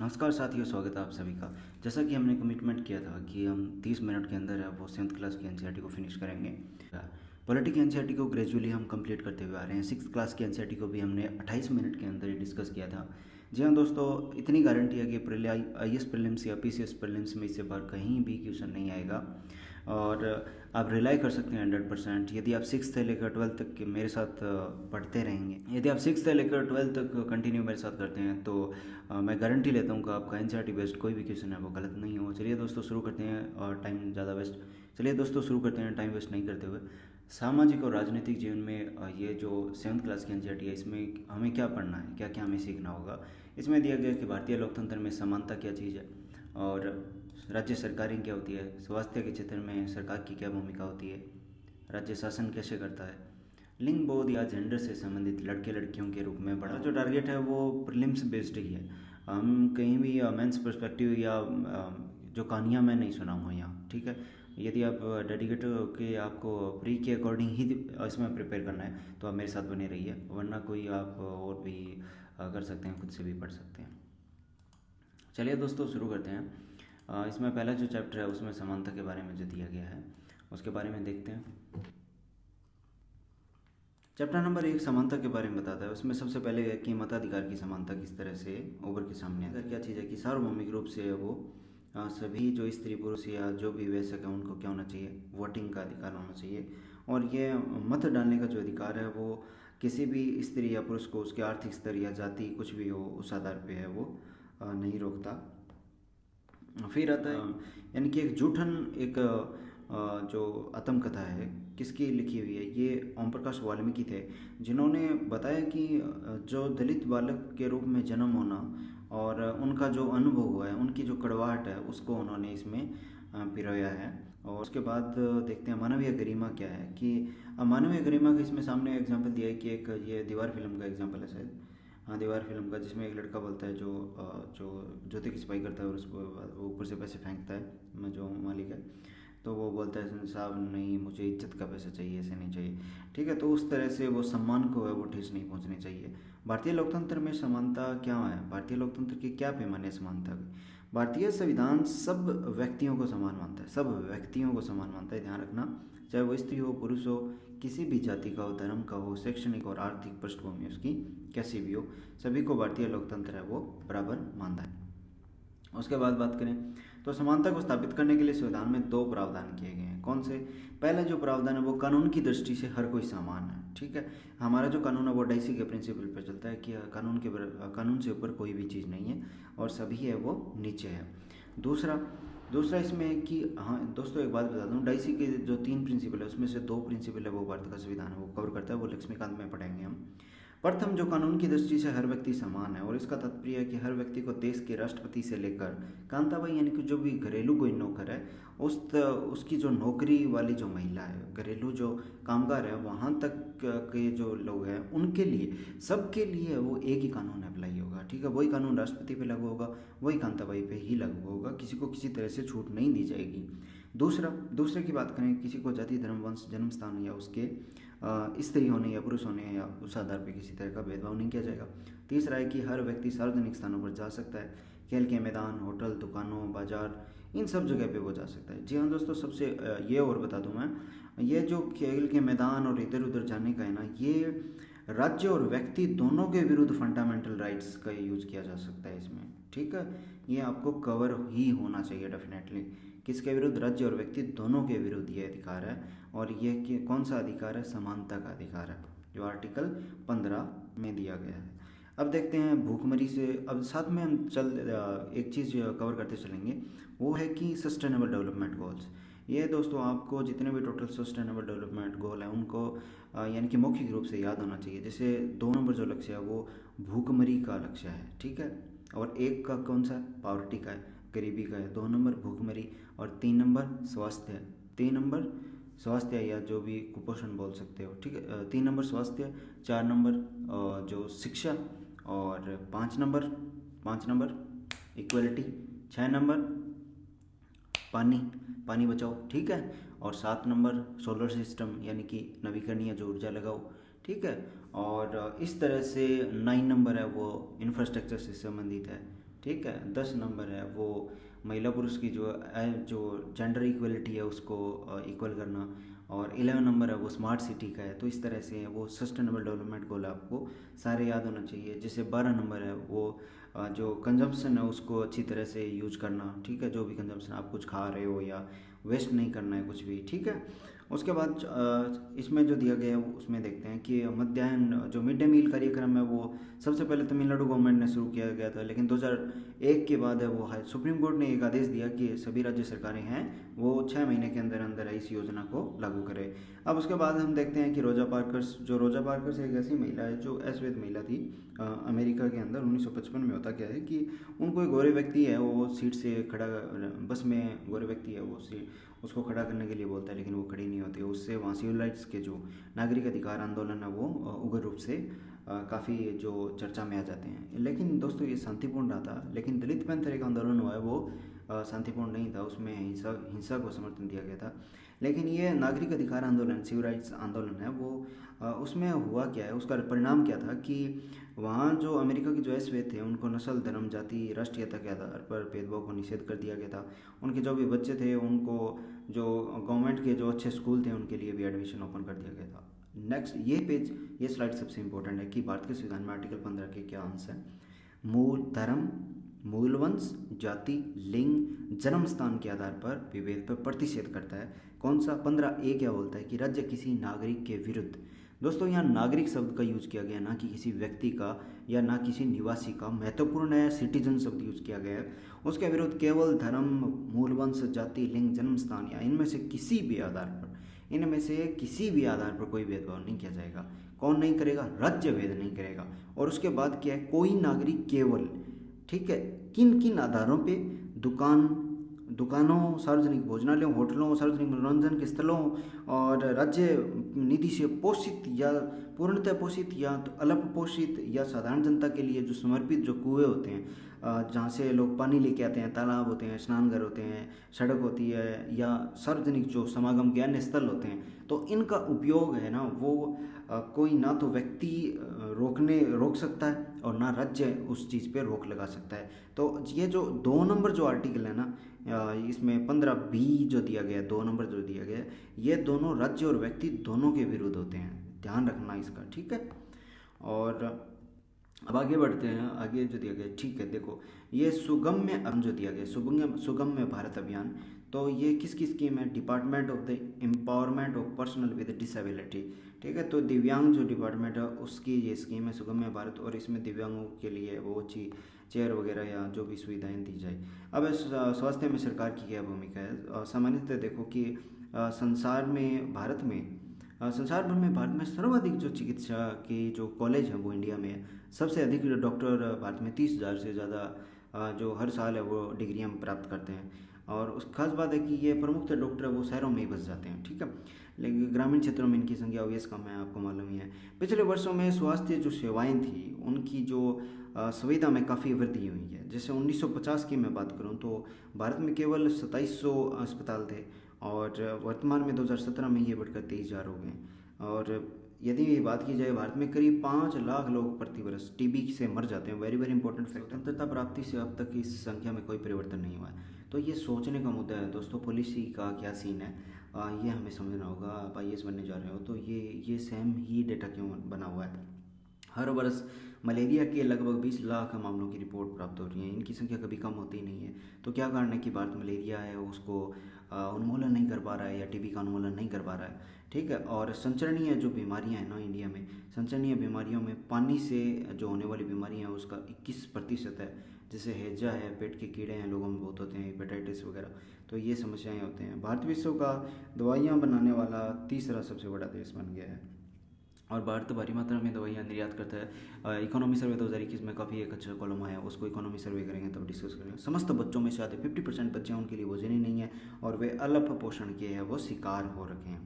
नमस्कार साथियों, स्वागत है आप सभी का। जैसा कि हमने कमिटमेंट किया था कि हम 30 मिनट के अंदर है वो 7th क्लास की एनसीईआरटी को फिनिश करेंगे। पॉलिटी एनसीईआरटी को ग्रेजुअली हम कंप्लीट करते हुए आ रहे हैं। 6th क्लास की एनसीईआरटी को भी हमने 28 मिनट के अंदर ही डिस्कस किया था। जी हाँ दोस्तों, इतनी गारंटी है कि आई एस प्रीलिम्स या पीसीएस प्रीलिम्स में इससे बाहर कहीं भी क्वेश्चन नहीं आएगा और आप रिलाई कर सकते हैं 100%। यदि आप 6th से लेकर 12th तक के मेरे साथ पढ़ते रहेंगे, यदि आप 6th से लेकर 12th तक कंटिन्यू मेरे साथ करते हैं तो मैं गारंटी लेता हूँ कि आपका एनसीईआरटी बेस्ड कोई भी क्वेश्चन है वो गलत नहीं हो। चलिए दोस्तों शुरू करते हैं और टाइम ज़्यादा वेस्ट चलिए दोस्तों शुरू करते हैं टाइम वेस्ट नहीं करते हुए। सामाजिक और राजनीतिक जीवन में ये जो 7th क्लास की एनसीईआरटी है, इसमें हमें क्या पढ़ना है, क्या क्या हमें सीखना होगा। इसमें दिया गया कि भारतीय लोकतंत्र में समानता क्या चीज़ है और राज्य सरकारें क्या होती है, स्वास्थ्य के क्षेत्र में सरकार की क्या भूमिका होती है, राज्य शासन कैसे करता है, लिंग बोध या जेंडर से संबंधित लड़के लड़कियों के रूप में बड़ा जो टारगेट है वो प्रीलिम्स बेस्ड ही है। हम कहीं भी मेंस पर्सपेक्टिव या जो कहानियाँ मैं नहीं सुनाऊंगा यहाँ, ठीक है। यदि आप डेडिकेट के आपको प्री के अकॉर्डिंग ही इसमें प्रिपेयर करना है तो आप मेरे साथ बने रहिए, वरना कोई आप और भी कर सकते हैं, खुद से भी पढ़ सकते हैं। चलिए दोस्तों शुरू करते हैं। इसमें पहला जो चैप्टर है उसमें समानता के बारे में जो दिया गया है उसके बारे में देखते हैं। चैप्टर नंबर 1 समानता के बारे में बताता है। उसमें सबसे पहले है कि मताधिकार की समानता किस तरह से उभर के सामने आता है। क्या चीज़ है कि सार्वभौमिक रूप से वो सभी जो स्त्री पुरुष या जो भी वयस्क है उनको क्या होना चाहिए, वोटिंग का अधिकार होना चाहिए। और ये मत डालने का जो अधिकार है वो किसी भी स्त्री या पुरुष को उसके आर्थिक स्तर या जाति कुछ भी हो उस आधार पे है वो नहीं रोकता। फिर आता है यानी कि एक जूठन एक जो आत्मकथा है किसकी लिखी हुई है, ये ओम प्रकाश वाल्मीकि थे, जिन्होंने बताया कि जो दलित बालक के रूप में जन्म होना और उनका जो अनुभव हुआ है, उनकी जो कड़वाहट है उसको उन्होंने इसमें पिरोया है। और उसके बाद देखते हैं मानवीय गरिमा क्या है कि मानवीय गरिमा का इसमें सामने एग्जाम्पल दिया है कि एक ये दीवार फिल्म का एग्जाम्पल है शायद, हाँ दीवार फिल्म का, जिसमें एक लड़का बोलता है जो ज्योति की सिपाही करता है और उसको वो ऊपर से पैसे फेंकता है जो मालिक है, तो वो बोलता है साहब नहीं, मुझे इज्जत का पैसा चाहिए, ऐसे नहीं चाहिए, ठीक है। तो उस तरह से वो सम्मान को है वो ठेस नहीं पहुंचनी चाहिए। भारतीय लोकतंत्र में समानता क्या है, भारतीय लोकतंत्र की क्या पैमाने समानता की। भारतीय संविधान सब व्यक्तियों को समान मानता है, सब व्यक्तियों को समान मानता है, ध्यान रखना, चाहे वो स्त्री हो पुरुष हो, किसी भी जाति का हो, धर्म का हो, शैक्षणिक और आर्थिक पृष्ठभूमि उसकी कैसी भी हो, सभी को भारतीय लोकतंत्र है वो बराबर मानता है। उसके बाद बात करें तो समानता को स्थापित करने के लिए संविधान में 2 प्रावधान किए गए हैं। कौन से? पहला जो प्रावधान है वो कानून की दृष्टि से हर कोई समान है, ठीक है। हमारा जो कानून है वो डाइसी के प्रिंसिपल पर चलता है कि कानून से ऊपर कोई भी चीज़ नहीं है और सभी है वो नीचे है। दूसरा दूसरा इसमें है कि हाँ दोस्तों एक बात बता दूं, डाइसी के जो 3 प्रिंसिपल है उसमें से 2 प्रिंसिपल है वो भारत का संविधान है वो कवर करता है, वो लक्ष्मीकांत में पढ़ेंगे हम। प्रथम जो कानून की दृष्टि से हर व्यक्ति समान है, और इसका तात्पर्य है कि हर व्यक्ति को देश के राष्ट्रपति से लेकर कांताबाई यानी कि जो भी घरेलू कोई नौकर है उसकी जो नौकरी वाली जो महिला है, घरेलू जो कामगार है, वहाँ तक के जो लोग हैं उनके लिए, सबके लिए वो एक ही कानून अप्लाई होगा, ठीक है। वही कानून राष्ट्रपति पे लागू होगा, वही कांताबाई पे ही लागू होगा, किसी को किसी तरह से छूट नहीं दी जाएगी। दूसरे की बात करें, किसी को जाति धर्म वंश जन्म स्थान या उसके स्त्री होने या पुरुष होने या उस आधार पर किसी तरह का भेदभाव नहीं किया जाएगा। तीसरा है कि हर व्यक्ति सार्वजनिक स्थानों पर जा सकता है, खेल के मैदान, होटल, दुकानों, बाजार, इन सब जगह पे वो जा सकता है। जी हाँ दोस्तों, सबसे ये और बता दूं मैं, ये जो खेल के मैदान और इधर उधर जाने का है ना, ये राज्य और व्यक्ति दोनों के विरुद्ध फंडामेंटल राइट्स का यूज किया जा सकता है इसमें, ठीक है। ये आपको कवर ही होना चाहिए डेफिनेटली। किसके विरुद्ध? राज्य और व्यक्ति दोनों के विरुद्ध ये अधिकार है। और ये कौन सा अधिकार है? समानता का अधिकार है, जो आर्टिकल 15 में दिया गया है। अब देखते हैं भूखमरी से, अब साथ में हम एक चीज़ कवर करते चलेंगे, वो है कि सस्टेनेबल डेवलपमेंट गोल्स। ये दोस्तों आपको जितने भी टोटल सस्टेनेबल डेवलपमेंट गोल हैं उनको यानी कि मौखिक रूप से याद होना चाहिए। जैसे 2 नंबर जो लक्ष्य है वो भूखमरी का लक्ष्य है, ठीक है। और 1 का कौन सा? पावर्टी का है, गरीबी का है। 2 नंबर भूखमरी और 3 नंबर स्वास्थ्य है। 3 नंबर स्वास्थ्य या जो भी कुपोषण बोल सकते हो, ठीक है। 3 नंबर स्वास्थ्य, 4 नंबर जो शिक्षा, और 5 नंबर इक्वलिटी, 6 नंबर पानी पानी बचाओ, ठीक है। और 7 नंबर सोलर सिस्टम यानी कि नवीकरणीय जो ऊर्जा लगाओ, ठीक है। और इस तरह से 9 नंबर है वो इंफ्रास्ट्रक्चर से संबंधित है, ठीक है। 10 नंबर है वो महिला पुरुष की जो जेंडर इक्वलिटी है उसको इक्वल करना। और 11 नंबर है वो स्मार्ट सिटी का है। तो इस तरह से वो सस्टेनेबल डेवलपमेंट गोल आपको सारे याद होना चाहिए। जैसे 12 नंबर है वो जो कंजम्पशन है उसको अच्छी तरह से यूज करना, ठीक है। जो भी कंजम्पशन आप कुछ खा रहे हो या वेस्ट नहीं करना है कुछ भी, ठीक है। उसके बाद इसमें जो दिया गया है उसमें देखते हैं कि मध्याह्न जो मिड डे मील कार्यक्रम है वो सबसे पहले तमिलनाडु गवर्नमेंट ने शुरू किया गया था, लेकिन 2001 के बाद है वो सुप्रीम कोर्ट ने एक आदेश दिया कि सभी राज्य सरकारें हैं वो 6 महीने के अंदर अंदर इस योजना को लागू करें। अब उसके बाद हम देखते हैं कि रोजा पार्कर्स एक ऐसी महिला है जो अश्वेत महिला थी अमेरिका के अंदर। 1955 में होता क्या है कि उनको एक गोरे व्यक्ति है वो सीट से खड़ा, बस में गोरे व्यक्ति है वो सीट उसको खड़ा करने के लिए बोलता है, लेकिन वो खड़ी नहीं होती। उससे वहाँ सिविल राइट्स के जो नागरिक अधिकार आंदोलन है वो उग्र रूप से काफ़ी जो चर्चा में आ जाते हैं। लेकिन दोस्तों ये शांतिपूर्ण रहा था, लेकिन दलित पैंथर एक आंदोलन हुआ है वो शांतिपूर्ण नहीं था, उसमें हिंसा को समर्थन दिया गया था। लेकिन ये नागरिक अधिकार आंदोलन सिविल राइट्स आंदोलन है वो उसमें हुआ क्या है, उसका परिणाम क्या था कि वहाँ जो अमेरिका के जो अश्वेत थे उनको नस्ल, धर्म, जाति, राष्ट्रीयता के आधार पर भेदभाव को निषेध कर दिया गया था। उनके जो भी बच्चे थे उनको जो गवर्नमेंट के जो अच्छे स्कूल थे उनके लिए भी एडमिशन ओपन कर दिया गया था। नेक्स्ट ये स्लाइड सबसे इंपॉर्टेंट है कि भारत के संविधान में आर्टिकल 15 के क्या अंश है। मूल धर्म, मूल वंश, जाति, लिंग, जन्म स्थान के आधार पर विभेद पर प्रतिषेध करता है। कौन सा? 15A क्या बोलता है कि राज्य किसी नागरिक के विरुद्ध, दोस्तों यहाँ नागरिक शब्द का यूज किया गया, ना कि किसी व्यक्ति का या ना किसी निवासी का। महत्वपूर्ण है सिटीजन शब्द यूज किया गया है। उसके विरुद्ध केवल धर्म, मूल वंश, जाति, लिंग, जन्म स्थान या इनमें से किसी भी आधार पर कोई भेदभाव नहीं किया जाएगा। कौन नहीं करेगा? राज्य भेद नहीं करेगा। और उसके बाद क्या है? कोई नागरिक केवल, ठीक है, किन किन आधारों पे? दुकानों, सार्वजनिक भोजनालयों, होटलों, सार्वजनिक मनोरंजन के स्थलों और राज्य निधि से पोषित या पूर्णतः पोषित या तो अल्प पोषित या साधारण जनता के लिए जो समर्पित जो कुएं होते हैं जहाँ से लोग पानी लेके आते हैं, तालाब होते हैं, स्नानघर होते हैं, सड़क होती है या सार्वजनिक जो समागम के अन्य स्थल होते हैं, तो इनका उपयोग है ना वो कोई ना तो व्यक्ति रोक सकता है और ना राज्य उस चीज़ पे रोक लगा सकता है। तो ये जो 2 नंबर जो आर्टिकल है ना इसमें 15B जो दिया गया है, 2 नंबर जो दिया गया है, ये दोनों राज्य और व्यक्ति दोनों के विरुद्ध होते हैं। ध्यान रखना इसका, ठीक है। और अब आगे बढ़ते हैं। आगे जो दिया गया, ठीक है, देखो ये सुगम्य अभियान जो दिया गया, सुगम्य भारत अभियान, तो ये किसकी स्कीम है? Department of the empowerment of personal with disability, ठीक है। तो दिव्यांग जो डिपार्टमेंट है उसकी ये स्कीम है सुगम्य भारत, और इसमें दिव्यांगों के लिए वो अच्छी चेयर वगैरह या जो भी सुविधाएं दी जाए। अब स्वास्थ्य में सरकार की क्या भूमिका है? सामान्यतः देखो कि संसार भर में भारत में सर्वाधिक जो चिकित्सा के जो कॉलेज हैं वो इंडिया में है। सबसे अधिक डॉक्टर भारत में 30,000 से ज़्यादा जो हर साल है वो डिग्रियाँ प्राप्त करते हैं। और उस खास बात है कि ये प्रमुख डॉक्टर है वो शहरों में ही बस जाते हैं, ठीक है। लेकिन ग्रामीण क्षेत्रों में इनकी संख्या ऑब्वियस कम है, आपको मालूम ही है। पिछले वर्षों में स्वास्थ्य जो सेवाएं थी उनकी जो सुविधा में काफ़ी वृद्धि हुई है। जैसे 1950 की मैं बात करूं तो भारत में केवल 2700 अस्पताल थे और वर्तमान में 2017 में ये बढ़कर 23,000 हो गए। और यदि बात की जाए भारत में करीब 5 लाख लोग प्रति वर्ष टीबी से मर जाते हैं। Very very important fact. स्वतंत्रता प्राप्ति से अब तक इस संख्या में कोई परिवर्तन नहीं हुआ है। तो ये सोचने का मुद्दा है दोस्तों, पॉलिसी का क्या सीन है ये हमें समझना होगा। आप IAS बनने जा रहे हो तो ये सेम ही डेटा क्यों बना हुआ है। हर वर्ष मलेरिया के लगभग 20 लाख मामलों की रिपोर्ट प्राप्त हो रही है। इनकी संख्या कभी कम होती नहीं है। तो क्या कारण है कि भारत मलेरिया है उसको उन्मूलन नहीं कर पा रहा है या टीबी का उन्मूलन नहीं कर पा रहा है, ठीक है। और संचरणीय जो बीमारियां हैं ना इंडिया में, संचरणीय बीमारियों में पानी से जो होने वाली बीमारियां हैं उसका 21% है। जैसे हैजा है, पेट के कीड़े हैं, लोगों में बहुत होते हैं, हेपेटाइटिस वगैरह, तो ये समस्याएं होते हैं। भारत विश्व का दवाइयाँ बनाने वाला तीसरा सबसे बड़ा देश बन गया है और भारत भारी मात्रा में दवाइयाँ निर्यात करता है। इकोनॉमी सर्वे 2021 में काफ़ी एक अच्छा कॉलम आया, उसको इकोनॉमी सर्वे करेंगे तब डिस्कस करेंगे। समस्त बच्चों में से आधे 50% बच्चे उनके लिए भोजन ही नहीं है और वे अल्प पोषण के है वो शिकार हो रखे हैं।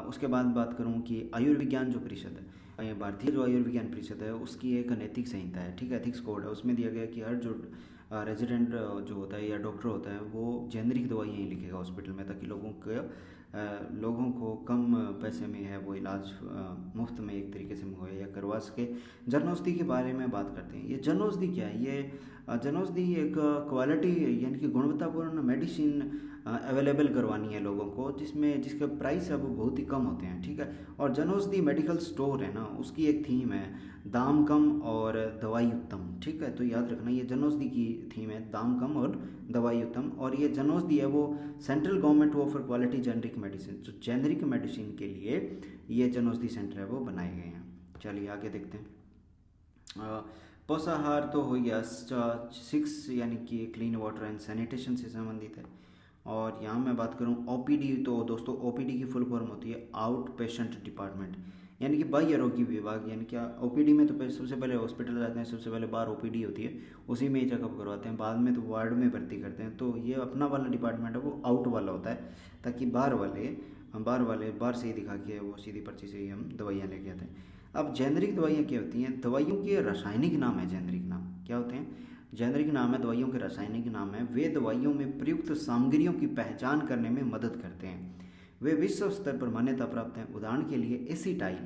उसके बाद बात करूँ कि आयुर्विज्ञान जो परिषद है, भारतीय जो आयुर्विज्ञान परिषद है उसकी एक नैतिक संहिता है, ठीक है, एथिक्स कोड है। उसमें दिया गया कि हर जो रेजिडेंट जो होता है या डॉक्टर होता है वो जेनरिक दवाइयाँ ही लिखेगा हॉस्पिटल में, ताकि लोगों को कम पैसे में है वो इलाज मुफ्त में एक तरीके से मुहैया करवा सके। जन औषधि के बारे में बात करते हैं। ये जन औषधि क्या है? ये जनौषधि एक क्वालिटी यानी कि गुणवत्तापूर्ण मेडिसिन अवेलेबल करवानी है लोगों को, जिसके प्राइस है वो बहुत ही कम होते हैं, ठीक है। और जनौषधि मेडिकल स्टोर है ना, उसकी एक थीम है दाम कम और दवाई उत्तम, ठीक है। तो याद रखना ये जनौषधि की थीम है, दाम कम और दवाई उत्तम। और ये जनौषधि है वो central government offer quality generic medicine, जो जेनरिक मेडिसिन के लिए ये जनौषधि सेंटर है वो बनाए गए हैं। चलिए आगे देखते हैं। पोषाहार तो हो गया। 6 यानी कि क्लीन वाटर एंड सैनिटेशन से संबंधित है। और यहाँ मैं बात करूँ ओपीडी, तो दोस्तों ओपीडी की फुल फॉर्म होती है आउट पेशेंट डिपार्टमेंट, यानी कि बाह्य रोगी विभाग। यानी क्या ओपीडी में तो सबसे पहले हॉस्पिटल जाते हैं, सबसे पहले बाहर ओपीडी होती है, उसी में ही चेकअप करवाते हैं, बाद में तो वार्ड में भर्ती करते हैं। तो ये अपना वाला डिपार्टमेंट है वो आउट वाला होता है, ताकि बाहर से ही दिखा के वो सीधी पर्ची से ही हम दवाइयाँ लेके आते हैं। अब जेनरिक दवाइयाँ क्या होती हैं? दवाइयों के रासायनिक नाम है जेनरिक नाम। क्या होते हैं? जेनरिक नाम है दवाइयों के रासायनिक नाम है। वे दवाइयों में प्रयुक्त सामग्रियों की पहचान करने में मदद करते हैं। वे विश्व स्तर पर मान्यता प्राप्त हैं। उदाहरण के लिए एसिटाइल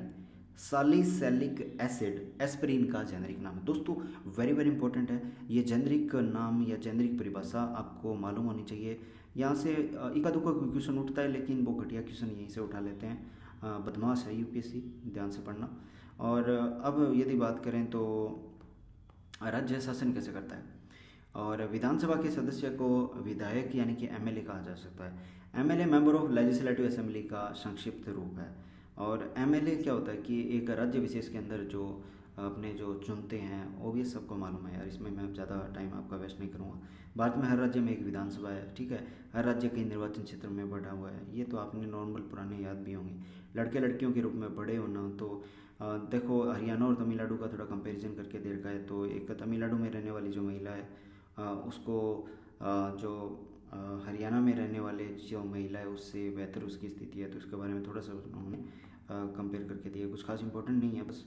सालिसिलिक एसिड एस्पिरिन का जेनरिक नाम है। दोस्तों वेरी वेरी इंपॉर्टेंट है, ये जेनरिक नाम या जेनरिक परिभाषा आपको मालूम होनी चाहिए। यहाँ से इक्का दुक्का क्वेश्चन उठता है, लेकिन वो घटिया क्वेश्चन यहीं से उठा लेते हैं। बदमाश है यूपीएससी, ध्यान से पढ़ना। और अब यदि बात करें तो राज्य शासन कैसे करता है? और विधानसभा के सदस्य को विधायक यानी कि एमएलए कहा जा सकता है। MLA member of legislative assembly का संक्षिप्त रूप है। और एमएलए क्या होता है कि एक राज्य विशेष के अंदर जो अपने जो चुनते हैं, वो भी सबको मालूम है यार, इसमें मैं ज़्यादा टाइम आपका वेस्ट नहीं करूँगा। भारत में हर राज्य में एक विधानसभा है, ठीक है। हर राज्य कई निर्वाचन क्षेत्र में बढ़ा हुआ है, ये तो आपने नॉर्मल पुराने याद भी होंगे। लड़के लड़कियों के रूप में बड़े होना, तो देखो हरियाणा और तमिलनाडु का थोड़ा कंपैरिजन करके देखा है तो एक तमिलनाडु में रहने वाली जो महिला है उसको जो हरियाणा में रहने वाले जो महिला है उससे बेहतर उसकी स्थिति है, तो उसके बारे में थोड़ा सा उन्होंने कंपेयर करके दिया। कुछ खास इंपॉर्टेंट नहीं है, बस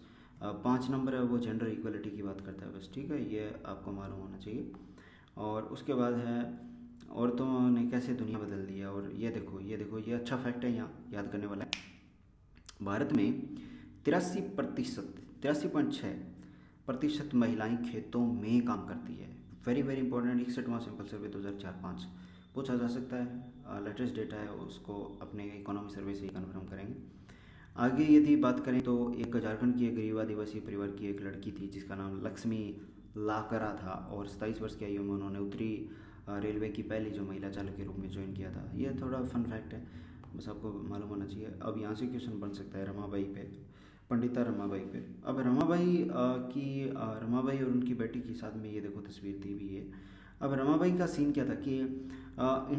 5 नंबर है वो जेंडर इक्वलिटी की बात करता है बस, ठीक है। ये आपको मालूम होना चाहिए। और उसके बाद है औरतों ने कैसे दुनिया बदल दी है। और ये देखो ये अच्छा फैक्ट है, यहाँ याद करने वाला है। भारत में 83.6% महिलाएं खेतों में काम करती है। Very very important. 61वां सिंपल सर्वे 2004-5 पूछा जा सकता है। लेटेस्ट डेटा है, उसको अपने इकोनॉमी सर्वे से ही कन्फर्म करेंगे। आगे यदि बात करें तो एक झारखंड की एक गरीब आदिवासी परिवार की एक लड़की थी जिसका नाम लक्ष्मी लाकरा था, और 27 वर्ष की आयु में उन्होंने उत्तरी रेलवे की पहली जो महिला चालक के रूप में ज्वाइन किया था। ये थोड़ा फन फैक्ट है, बस आपको मालूम होना चाहिए। अब यहाँ से क्वेश्चन बन सकता है रमाबाई पे, पंडिता रमाबाई पे। अब रमाबाई और उनकी बेटी की साथ में ये देखो तस्वीर दी हुई है। अब रमाबाई का सीन क्या था कि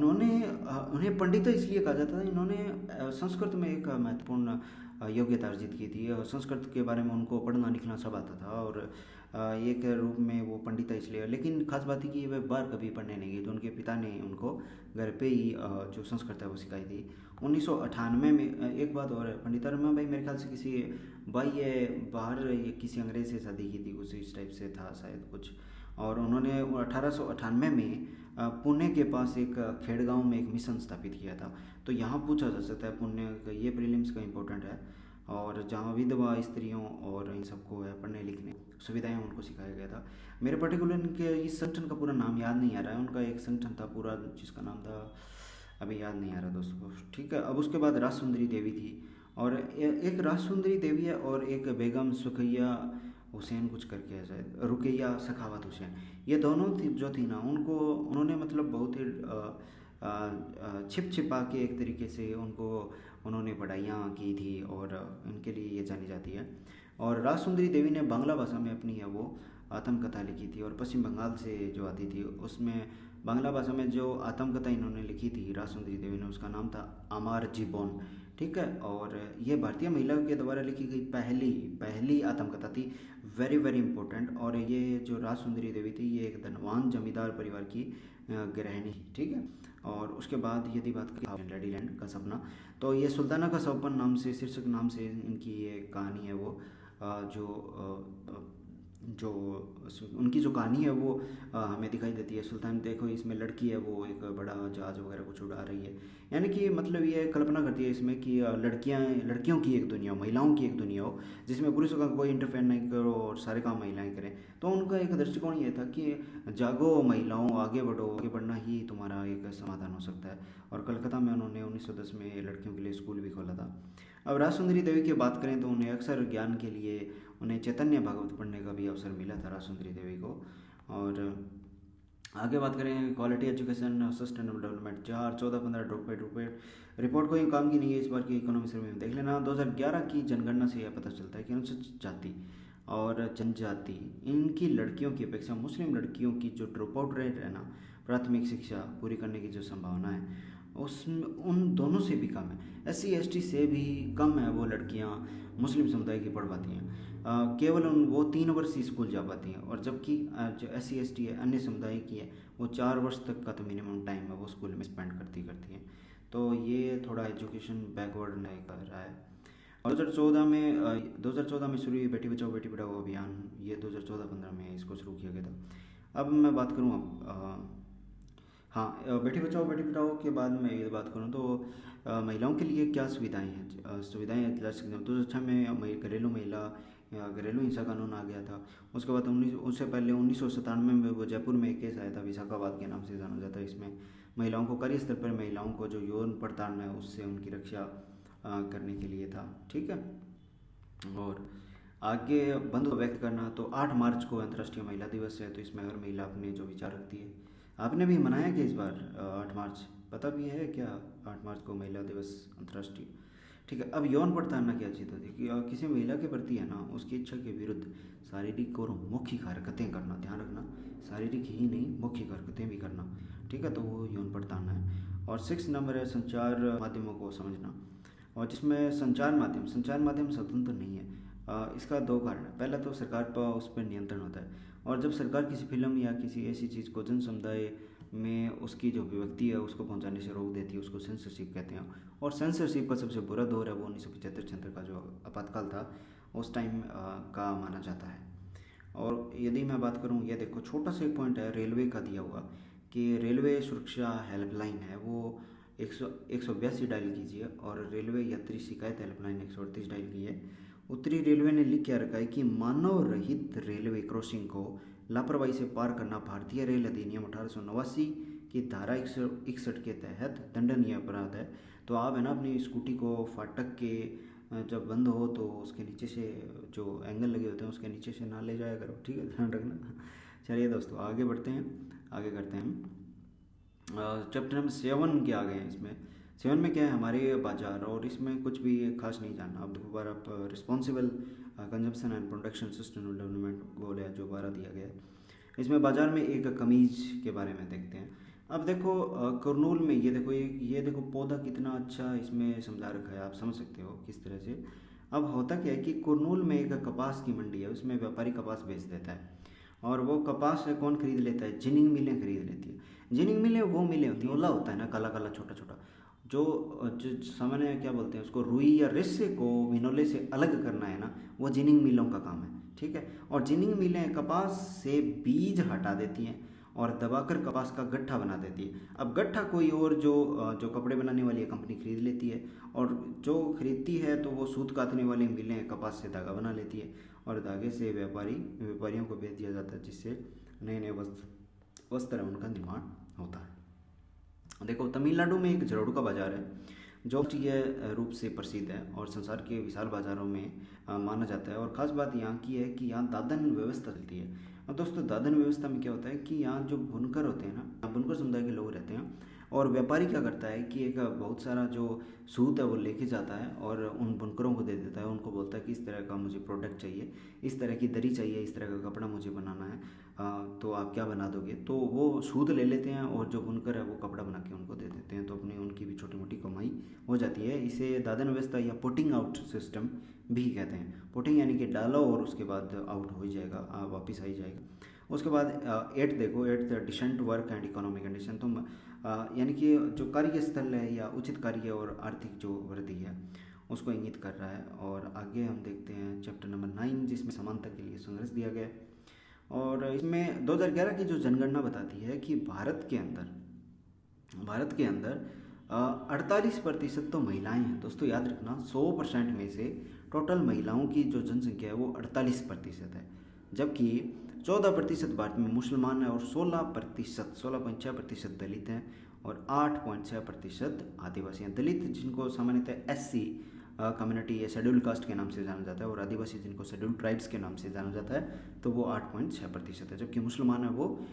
उन्हें पंडिता इसलिए कहा जाता था, इन्होंने संस्कृत में एक महत्वपूर्ण योग्यता अर्जित की थी, और संस्कृत के बारे में उनको पढ़ना लिखना सब आता था, और एक रूप में वो पंडिता इसलिए। लेकिन खास बात है कि वे बाहर कभी पढ़ने नहीं गई, तो उनके पिता ने उनको घर पे ही जो संस्कृत है वो सिखाई थी। 1998 में एक बात और है, पंडिता रमाबाई मेरे ख्याल से किसी बाहर किसी अंग्रेज से शादी की थी, कुछ इस टाइप से था शायद कुछ। और उन्होंने 1898 में पुणे के पास एक खेड़गांव में एक मिशन स्थापित किया था। तो यहाँ पूछा जा सकता है पुणे का, ये प्रीलिम्स का इम्पोर्टेंट है। और जहाँ विधवा स्त्रियों और इन सबको है पढ़ने लिखने सुविधाएं उनको सिखाया गया था। मेरे पर्टिकुलर इनके इस संगठन का पूरा नाम याद नहीं आ रहा है, उनका एक संगठन था पूरा जिसका नाम था, अभी याद नहीं आ रहा दोस्तों, ठीक है। अब उसके बाद राजसुंदरी देवी थी, और एक राजसुंदरी देवी है और एक बेगम सुखैया हुसैन कुछ करके है शायद, रुकैया सखावत हुसैन। ये दोनों थी जो थी ना, उन्होंने मतलब बहुत ही छिप छिपा के एक तरीके से उन्होंने पढ़ाइयाँ की थी, और इनके लिए ये जानी जाती है। और राजसुंदरी देवी ने बांग्ला भाषा में अपनी है वो आत्मकथा लिखी थी, और पश्चिम बंगाल से जो आती थी उसमें बांग्ला भाषा में जो आत्मकथा इन्होंने लिखी थी राजसुंदरी देवी ने, उसका नाम था अमार जीवन, ठीक है। और ये भारतीय महिलाओं के द्वारा लिखी गई पहली आत्मकथा थी। Very very important. और ये जो राजसुंदरी देवी थी ये एक धनवान जमींदार परिवार की गृहिणी, ठीक है। और उसके बाद यदि बात करें लेडीलैंड का सपना, तो ये सुल्ताना का सपन नाम से शीर्षक नाम से इनकी ये कहानी है वो जो जो उनकी जो कहानी है वो हमें दिखाई देती है। सुल्तान देखो इसमें लड़की है वो एक बड़ा जहाज वगैरह कुछ उड़ा रही है, यानी कि मतलब ये कल्पना करती है इसमें कि लड़कियों की एक दुनिया हो, महिलाओं की एक दुनिया हो जिसमें पुरुषों का कोई इंटरफेयर नहीं करो और सारे काम महिलाएं करें। तो उनका एक दृष्टिकोण ये था कि जागो महिलाओं, आगे बढ़ो, आगे बढ़ना ही तुम्हारा एक समाधान हो सकता है। और कलकत्ता में उन्होंने 1910 में लड़कियों के लिए स्कूल भी खोला था। अब राजसुंदरी देवी की बात करें तो उन्हें अक्सर ज्ञान के लिए उन्हें चैतन्य भागवत पढ़ने का भी अवसर मिला था राजसुंदरी देवी को। और आगे बात करें quality education sustainable development 4 14 15 dropped report कोई काम की नहीं है इस बार की इकोनॉमी सर्वे में। देख लेना 2011 की जनगणना से यह पता चलता है कि अनुसूचित जाति और जनजाति इनकी लड़कियों की अपेक्षा मुस्लिम लड़कियों की जो ड्रॉप आउट रेट है ना, प्राथमिक शिक्षा पूरी करने की जो संभावना है उसमें उन दोनों से भी कम है। SC ST से भी कम है वो लड़कियां मुस्लिम समुदाय की पढ़ पाती हैं। केवल वो 3 वर्ष ही स्कूल जा पाती हैं, और जबकि जो SC ST है अन्य समुदाय की है वो 4 वर्ष तक का तो मिनिमम टाइम है वो स्कूल में स्पेंड करती हैं। तो ये थोड़ा एजुकेशन बैकवर्ड नहीं कर रहा है। और 2014 में शुरू हुई बेटी बचाओ बेटी पढ़ाओ अभियान, ये 2014-15 में इसको शुरू किया गया था। अब मैं बात करूँ हाँ, बेटी बचाओ बेटी पढ़ाओ के बाद मैं ये बात करूँ तो महिलाओं के लिए क्या सुविधाएं हैं। सुविधाएं 2006 में घरेलू महिला या घरेलू हिंसा कानून आ गया था। उसके बाद उससे पहले 1997 में वो जयपुर में एक केस आया था, विशाखाबाद के नाम से जाना जाता है। इसमें महिलाओं को कार्य स्तर पर महिलाओं को जो यौन प्रताड़ना है उससे उनकी रक्षा करने के लिए था। ठीक है, और आगे बंधु व्यक्त करना तो 8 मार्च को अंतर्राष्ट्रीय महिला दिवस है, तो इसमें हर महिला अपने जो विचार रखती है। आपने भी मनाया क्या इस बार 8 मार्च, पता भी है क्या 8 मार्च को महिला दिवस अंतर्राष्ट्रीय? ठीक है, अब यौन प्रताड़ना क्या चीज़ होती है कि किसी महिला के प्रति है ना उसकी इच्छा के विरुद्ध शारीरिक और मौखिक हरकतें करना, ध्यान रखना शारीरिक ही नहीं मौखिक हरकतें भी करना। ठीक है, तो वो यौन प्रताड़ना है। और 6 नंबर है संचार माध्यमों को समझना, और जिसमें संचार माध्यम स्वतंत्र नहीं है। इसका 2 कारण है। पहला तो सरकार पर उस पर नियंत्रण होता है, और जब सरकार किसी फिल्म या किसी ऐसी चीज़ को जन समुदाय में उसकी जो अभिव्यक्ति है उसको पहुंचाने से रोक देती है उसको सेंसरशिप कहते हैं। और सेंसरशिप का सबसे बुरा दौर है वो 1975-76 का जो आपातकाल था उस टाइम का माना जाता है। और यदि मैं बात करूं, ये देखो छोटा सा एक पॉइंट है रेलवे का दिया हुआ कि रेलवे सुरक्षा हेल्पलाइन है वो 182 डायल कीजिए, और रेलवे यात्री शिकायत हेल्पलाइन 138 डायल की है। उत्तरी रेलवे ने लिख क्या रखा है कि मानव रहित रेलवे क्रॉसिंग को लापरवाही से पार करना भारतीय रेल अधिनियम 1889 की धारा 161 के तहत दंडनीय अपराध है। तो आप है ना अपनी स्कूटी को फाटक के जब बंद हो तो उसके नीचे से जो एंगल लगे होते हैं उसके नीचे से ना ले जाया करो, ठीक है, ध्यान रखना। चलिए दोस्तों आगे बढ़ते हैं, आगे करते हैं चैप्टर नंबर 7 के आगे हैं। इसमें 7 में क्या है हमारे बाजार, और इसमें कुछ भी खास नहीं जानना। अब दोबारा आप responsible consumption and production sustainable development goal है जो 12 दिया गया है। इसमें बाजार में एक कमीज के बारे में देखते हैं। अब देखो कुरनूल में ये देखो पौधा कितना अच्छा इसमें समझा रखा है, आप समझ सकते हो किस तरह से। अब होता क्या है कि कुरनूल में एक कपास की मंडी है, उसमें व्यापारी कपास बेच देता है, और वो कपास कौन खरीद लेता है, जिनिंग मिलें खरीद लेती है। जिनिंग मिलें वो मिलें होती है, ओला होता है ना काला काला छोटा छोटा, जो सामान्य क्या बोलते हैं उसको, रुई या रेशे को विनोले से अलग करना है ना, वो जिनिंग मिलों का काम है। ठीक है, और जिनिंग मिलें कपास से बीज हटा देती हैं और दबाकर कपास का गट्ठा बना देती है। अब गट्ठा कोई और जो कपड़े बनाने वाली कंपनी खरीद लेती है, और जो खरीदती है तो वो सूत काटने वाली मिलें कपास से धागा बना लेती है, और धागे से व्यापारियों को बेच दिया जाता है, जिससे नए नए वस्त्र उनका निर्माण होता है। देखो तमिलनाडु में एक जरोड़ू का बाजार है जो राष्ट्रीय रूप से प्रसिद्ध है और संसार के विशाल बाजारों में माना जाता है। और ख़ास बात यहाँ की है कि यहाँ दादन व्यवस्था चलती है। और दोस्तों दादन व्यवस्था में क्या होता है कि यहाँ जो बुनकर होते हैं ना, बुनकर समुदाय के लोग रहते हैं, और व्यापारी क्या करता है कि एक बहुत सारा जो सूत है वो लेके जाता है और उन बुनकरों को दे देता है। उनको बोलता है कि इस तरह का मुझे प्रोडक्ट चाहिए, इस तरह की दरी चाहिए, इस तरह का कपड़ा मुझे बनाना है, तो आप क्या बना दोगे। तो वो सूत ले लेते हैं और जो बुनकर है वो कपड़ा बना के उनको दे देते हैं, तो अपनी उनकी भी छोटी मोटी कमाई हो जाती है। इसे दादन व्यवस्था या पुटिंग आउट सिस्टम भी कहते हैं। पुटिंग यानी कि डालो और उसके बाद आउट हो जाएगा, वापस आ ही जाएगा। उसके बाद 8 देखो, 8 decent work and economic condition, तो यानी कि जो कार्यस्थल है या उचित कार्य और आर्थिक जो वृद्धि है उसको इंगित कर रहा है। और आगे हम देखते हैं चैप्टर नंबर 9 जिसमें समानता के लिए संघर्ष दिया गया है। और इसमें 2011 की जो जनगणना बताती है कि भारत के अंदर 48% तो महिलाएं हैं। दोस्तों याद रखना, 100% में से टोटल महिलाओं की जो जनसंख्या है वो 48% है, जबकि 14% भारत में मुसलमान है और 16.6% दलित हैं और 8.6% आदिवासी हैं। दलित जिनको सामान्यतः SC कम्युनिटी या शेड्यूल कास्ट के नाम से जाना जाता है और आदिवासी जिनको शेड्यूल ट्राइब्स के नाम से जाना जाता है, तो वो 8.6% है, जबकि मुसलमान है वो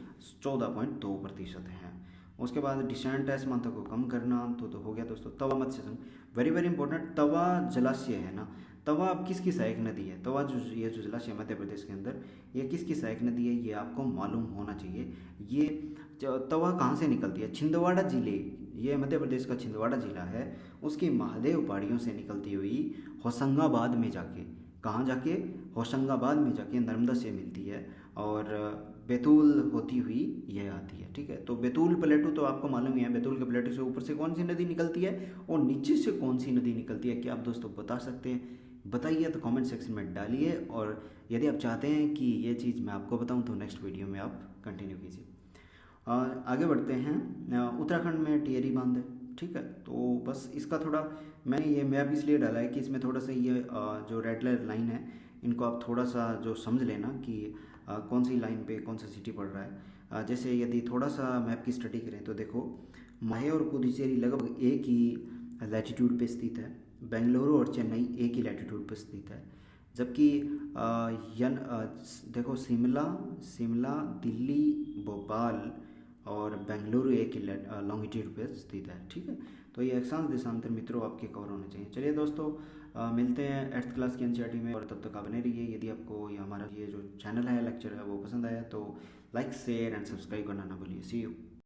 14.2% हैं। उसके बाद डिसेंट असमानता को कम करना तो हो गया दोस्तों। तवा मत्स्य संघ, वेरी वेरी इंपॉर्टेंट। तवा जलाशय है ना, तवा अब किसकी सहायक नदी है? तवा ये जो जलाशय है मध्य प्रदेश के अंदर, ये किसकी सहायक नदी है, ये आपको मालूम होना चाहिए। ये तवा कहाँ से निकलती है? छिंदवाड़ा जिले, ये मध्य प्रदेश का छिंदवाड़ा जिला है, उसकी महादेव पहाड़ियों से निकलती हुई होशंगाबाद में जाके, कहाँ जाके? होशंगाबाद में जाके नर्मदा से मिलती है और बैतूल होती हुई यह आती है। ठीक है, तो बैतूल प्लेटू तो आपको मालूम ही है, बैतूल के प्लेटू से ऊपर से कौन सी नदी निकलती है और नीचे से कौन सी नदी निकलती है? क्या आप दोस्तों बता सकते हैं? बताइए तो कमेंट सेक्शन में डालिए, और यदि आप चाहते हैं कि ये चीज़ मैं आपको बताऊं तो नेक्स्ट वीडियो में आप कंटिन्यू कीजिए। आगे बढ़ते हैं। उत्तराखंड में टिहरी बांध है। ठीक है, तो बस इसका थोड़ा मैंने ये मैप इसलिए डाला है कि इसमें थोड़ा सा ये जो रेड लाइन है, इनको आप थोड़ा सा जो समझ लेना कि कौन सी लाइन पे कौन सा सिटी पड़ रहा है। जैसे यदि थोड़ा सा मैप की स्टडी करें तो देखो, माहे और पुडुचेरी लगभग एक ही लैटिट्यूड पे स्थित है। बेंगलुरु और चेन्नई एक ही लैटिट्यूड पे स्थित है, जबकि देखो शिमला, दिल्ली, भोपाल और बेंगलुरु एक ही लॉन्गिट्यूड पे स्थित है। ठीक है, तो ये अक्षांश देशांतर मित्रों आपके कवर होने चाहिए। चलिए दोस्तों, मिलते हैं 8th क्लास की एनसीईआरटी में, और तब तक आप बने रहिए। यदि आपको ये हमारा ये जो चैनल है, लेक्चर है, वो पसंद आया तो लाइक शेयर एंड सब्सक्राइब करना ना भूलिए। सी यू।